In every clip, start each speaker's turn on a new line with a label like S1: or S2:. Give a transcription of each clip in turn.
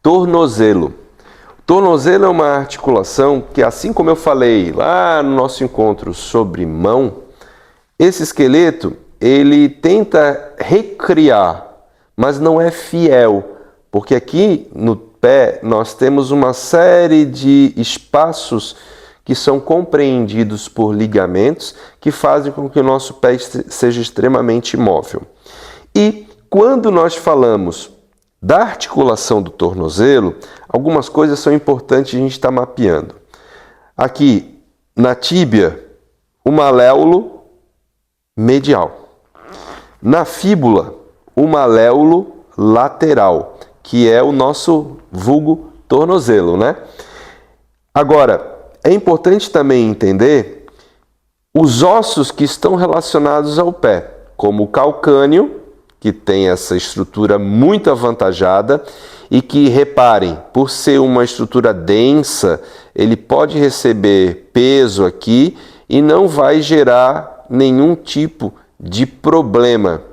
S1: Tornozelo. O tornozelo é uma articulação que, assim como eu falei lá no nosso encontro sobre mão, esse esqueleto ele tenta recriar, mas não é fiel, porque aqui no pé nós temos uma série de espaços que são compreendidos por ligamentos que fazem com que o nosso pé seja extremamente móvel. E quando nós falamos da articulação do tornozelo, algumas coisas são importantes a gente estar mapeando. Aqui na tíbia, o maléolo medial. Na fíbula, o maléolo lateral, que é o nosso vulgo tornozelo, né? Agora, é importante também entender os ossos que estão relacionados ao pé, como o calcâneo, que tem essa estrutura muito avantajada e que, reparem, por ser uma estrutura densa, ele pode receber peso aqui e não vai gerar nenhum tipo de problema.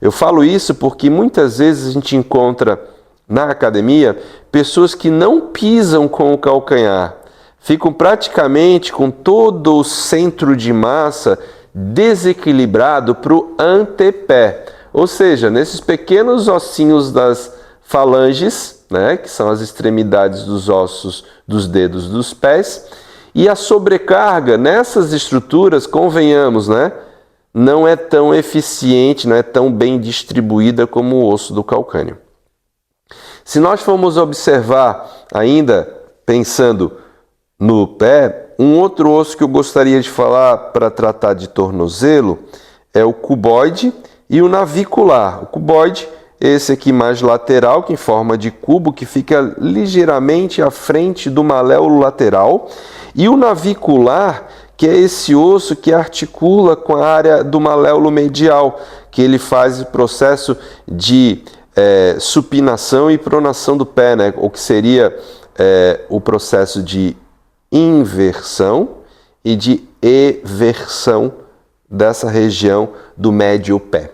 S1: Eu falo isso porque muitas vezes a gente encontra na academia pessoas que não pisam com o calcanhar, ficam praticamente com todo o centro de massa desequilibrado para o antepé. Ou seja, nesses pequenos ossinhos das falanges, né, que são as extremidades dos ossos dos dedos dos pés, e a sobrecarga nessas estruturas, convenhamos, né, não é tão eficiente, não é tão bem distribuída como o osso do calcâneo. Se nós formos observar ainda, pensando no pé, um outro osso que eu gostaria de falar para tratar de tornozelo é o cuboide e o navicular. O cuboide, esse aqui mais lateral, que em forma de cubo, que fica ligeiramente à frente do maléolo lateral. E o navicular, que é esse osso que articula com a área do maléolo medial, que ele faz o processo de supinação e pronação do pé, né? O que seria o processo de inversão e de eversão dessa região do médio pé.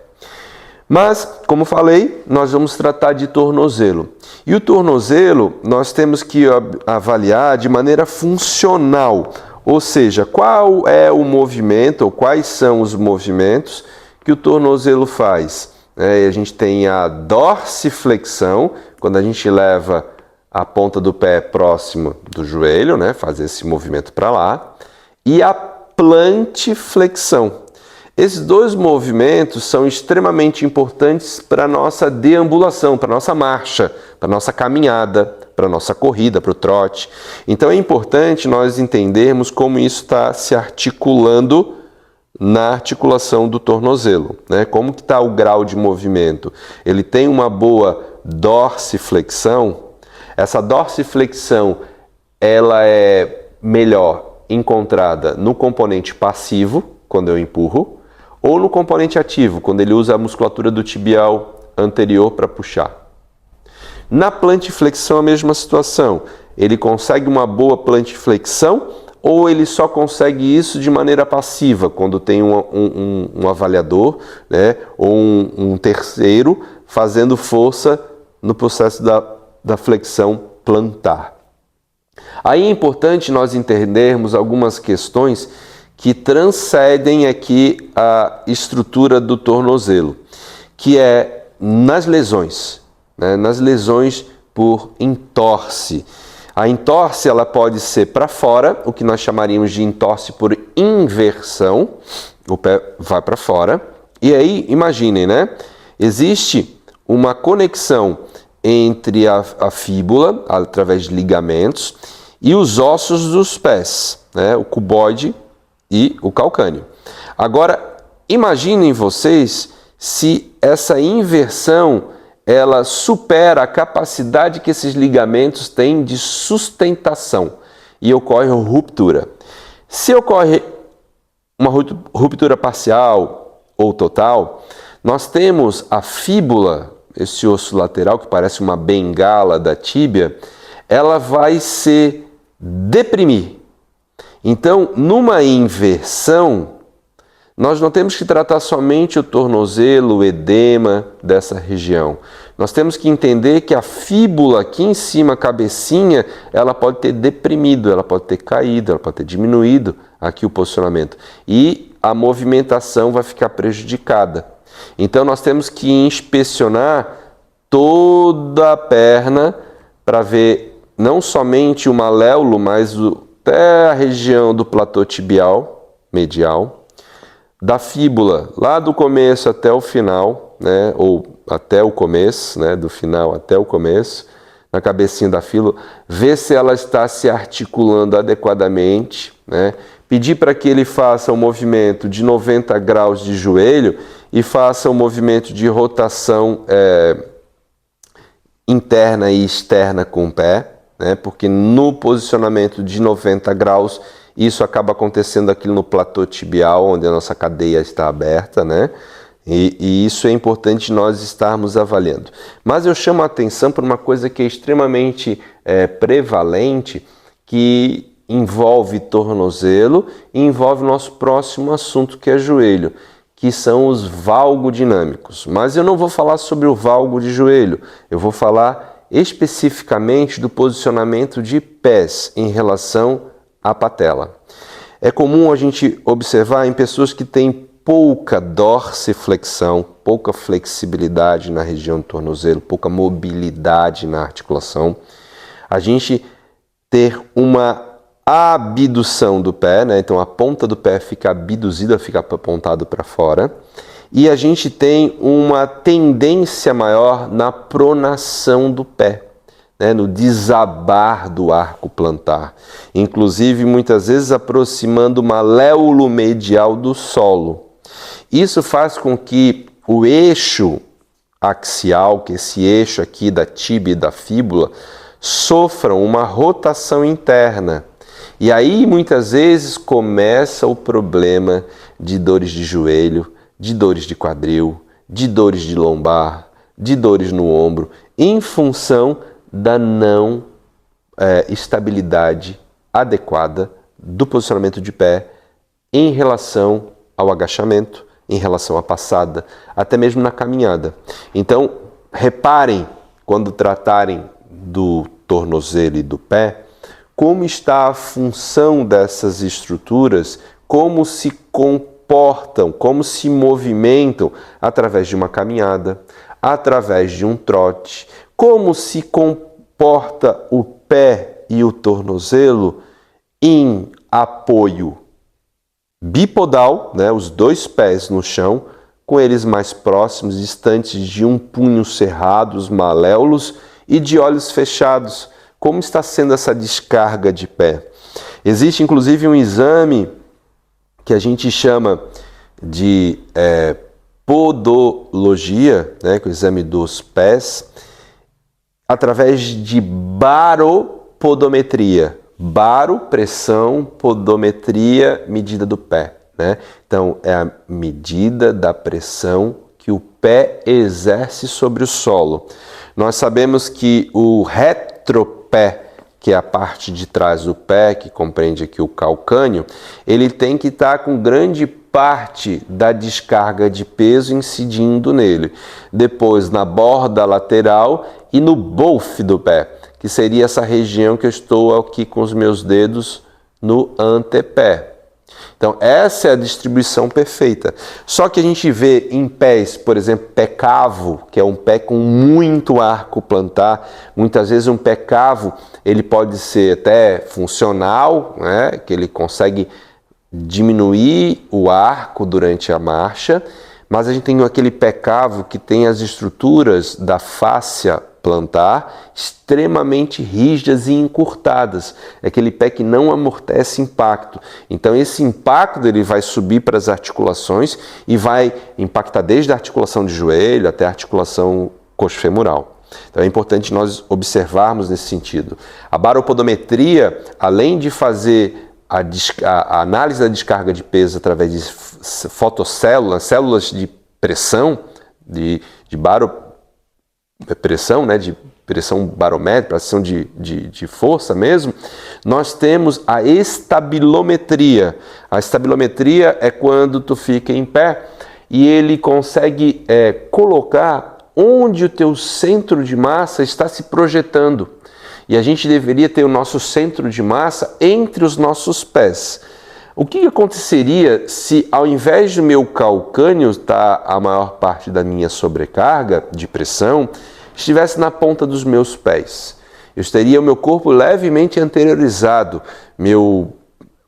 S1: Mas, como falei, nós vamos tratar de tornozelo. E o tornozelo nós temos que avaliar de maneira funcional, ou seja, qual é o movimento ou quais são os movimentos que o tornozelo faz. A gente tem a dorsiflexão, quando a gente leva a ponta do pé próximo do joelho, né, faz esse movimento para lá, e a plantiflexão. Esses dois movimentos são extremamente importantes para a nossa deambulação, para a nossa marcha, para a nossa caminhada, para a nossa corrida, para o trote. Então é importante nós entendermos como isso está se articulando na articulação do tornozelo, né? Como que está o grau de movimento? Ele tem uma boa dorsiflexão. Essa dorsiflexão ela é melhor encontrada no componente passivo, quando eu empurro, ou no componente ativo, quando ele usa a musculatura do tibial anterior para puxar. Na plantiflexão, a mesma situação. Ele consegue uma boa plantiflexão ou ele só consegue isso de maneira passiva, quando tem um avaliador, né, ou um terceiro fazendo força no processo da flexão plantar. Aí é importante nós entendermos algumas questões que transcendem aqui a estrutura do tornozelo, que é nas lesões, né? Nas lesões por entorse. A entorse ela pode ser para fora, o que nós chamaríamos de entorse por inversão, o pé vai para fora. E aí, imaginem, né? Existe uma conexão entre a fíbula, através de ligamentos, e os ossos dos pés, né? O cuboide e o calcâneo. Agora, imaginem vocês se essa inversão ela supera a capacidade que esses ligamentos têm de sustentação e ocorre ruptura. Se ocorre uma ruptura parcial ou total, nós temos a fíbula, esse osso lateral que parece uma bengala da tíbia, ela vai se deprimir. Então, numa inversão, nós não temos que tratar somente o tornozelo, o edema dessa região. Nós temos que entender que a fíbula aqui em cima, a cabecinha, ela pode ter deprimido, ela pode ter caído, ela pode ter diminuído aqui o posicionamento. E a movimentação vai ficar prejudicada. Então nós temos que inspecionar toda a perna para ver não somente o maléolo, mas até a região do platô tibial, medial, da fíbula, lá do começo até o final, né, ou até o começo, né, do final até o começo, na cabecinha da fíbula, ver se ela está se articulando adequadamente, né, pedir para que ele faça um movimento de 90 graus de joelho e faça um movimento de rotação interna e externa com o pé, né, porque no posicionamento de 90 graus, isso acaba acontecendo aqui no platô tibial, onde a nossa cadeia está aberta, né? E isso é importante nós estarmos avaliando. Mas eu chamo a atenção para uma coisa que é extremamente prevalente, que envolve tornozelo e envolve o nosso próximo assunto, que é joelho, que são os valgodinâmicos. Mas eu não vou falar sobre o valgo de joelho, eu vou falar especificamente do posicionamento de pés em relação à patela. É comum a gente observar em pessoas que têm pouca dorsiflexão, pouca flexibilidade na região do tornozelo, pouca mobilidade na articulação, a gente ter uma abdução do pé, né? Então a ponta do pé fica abduzida, fica apontado para fora, e a gente tem uma tendência maior na pronação do pé, né, no desabar do arco plantar, inclusive muitas vezes aproximando o maléolo medial do solo. Isso faz com que o eixo axial, que esse eixo aqui da tíbia e da fíbula, sofram uma rotação interna. E aí muitas vezes começa o problema de dores de joelho, de dores de quadril, de dores de lombar, de dores no ombro, em função da não estabilidade adequada do posicionamento de pé em relação ao agachamento, em relação à passada, até mesmo na caminhada. Então, reparem, quando tratarem do tornozelo e do pé, como está a função dessas estruturas, como se comportam, como se movimentam através de uma caminhada, através de um trote, como se comporta o pé e o tornozelo em apoio bipodal, né, os dois pés no chão, com eles mais próximos, distantes de um punho cerrado, os maléolos, e de olhos fechados. Como está sendo essa descarga de pé? Existe inclusive um exame que a gente chama de podologia, né, que é o exame dos pés, através de baropodometria. Baro, pressão, podometria, medida do pé, né? Então, é a medida da pressão que o pé exerce sobre o solo. Nós sabemos que o retropé, que é a parte de trás do pé, que compreende aqui o calcâneo, ele tem que estar com grande parte da descarga de peso incidindo nele. Depois, na borda lateral e no bofe do pé, que seria essa região que eu estou aqui com os meus dedos no antepé. Então, essa é a distribuição perfeita. Só que a gente vê em pés, por exemplo, pé cavo, que é um pé com muito arco plantar. Muitas vezes um pé cavo, ele pode ser até funcional, né? Que ele consegue diminuir o arco durante a marcha, mas a gente tem aquele pé cavo que tem as estruturas da fáscia plantar extremamente rígidas e encurtadas. É aquele pé que não amortece impacto. Então esse impacto ele vai subir para as articulações e vai impactar desde a articulação de joelho até a articulação coxofemoral. Então é importante nós observarmos nesse sentido. A baropodometria, além de fazer a análise da descarga de peso através de fotocélulas, células de pressão, de pressão, né, de pressão barométrica, pressão de força mesmo, nós temos a estabilometria. A estabilometria é quando tu fica em pé e ele consegue colocar onde o teu centro de massa está se projetando. E a gente deveria ter o nosso centro de massa entre os nossos pés. O que aconteceria se, ao invés do meu calcâneo estar a maior parte da minha sobrecarga de pressão, estivesse na ponta dos meus pés? Eu teria o meu corpo levemente anteriorizado, meu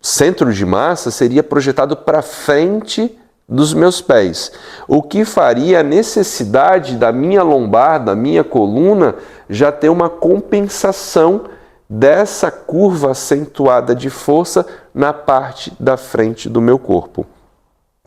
S1: centro de massa seria projetado para frente dos meus pés, o que faria a necessidade da minha lombar, da minha coluna, já ter uma compensação dessa curva acentuada de força na parte da frente do meu corpo.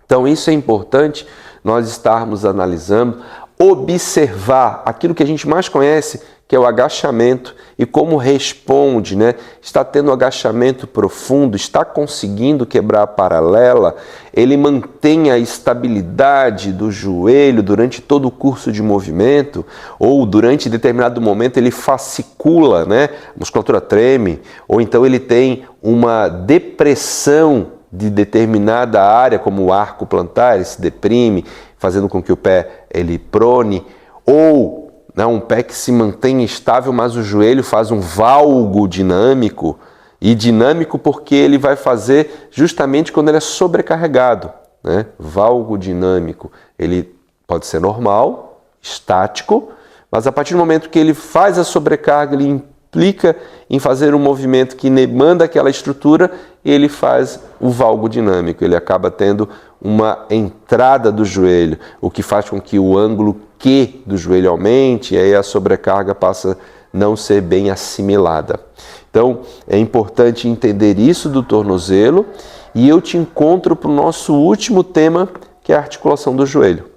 S1: Então isso é importante nós estarmos analisando, observar aquilo que a gente mais conhece, que é o agachamento, e como responde, né? Está tendo agachamento profundo, está conseguindo quebrar a paralela, ele mantém a estabilidade do joelho durante todo o curso de movimento, ou durante determinado momento ele fascicula, né? A musculatura treme, ou então ele tem uma depressão de determinada área, como o arco plantar, ele se deprime, fazendo com que o pé ele prone, ou um pé que se mantém estável, mas o joelho faz um valgo dinâmico, e dinâmico porque ele vai fazer justamente quando ele é sobrecarregado, né? Valgo dinâmico, ele pode ser normal, estático, mas a partir do momento que ele faz a sobrecarga, ele implica em fazer um movimento que demanda aquela estrutura, ele faz o valgo dinâmico, ele acaba tendo uma entrada do joelho, o que faz com que o ângulo Q do joelho aumente, e aí a sobrecarga passa a não ser bem assimilada. Então, é importante entender isso do tornozelo, e eu te encontro para o nosso último tema, que é a articulação do joelho.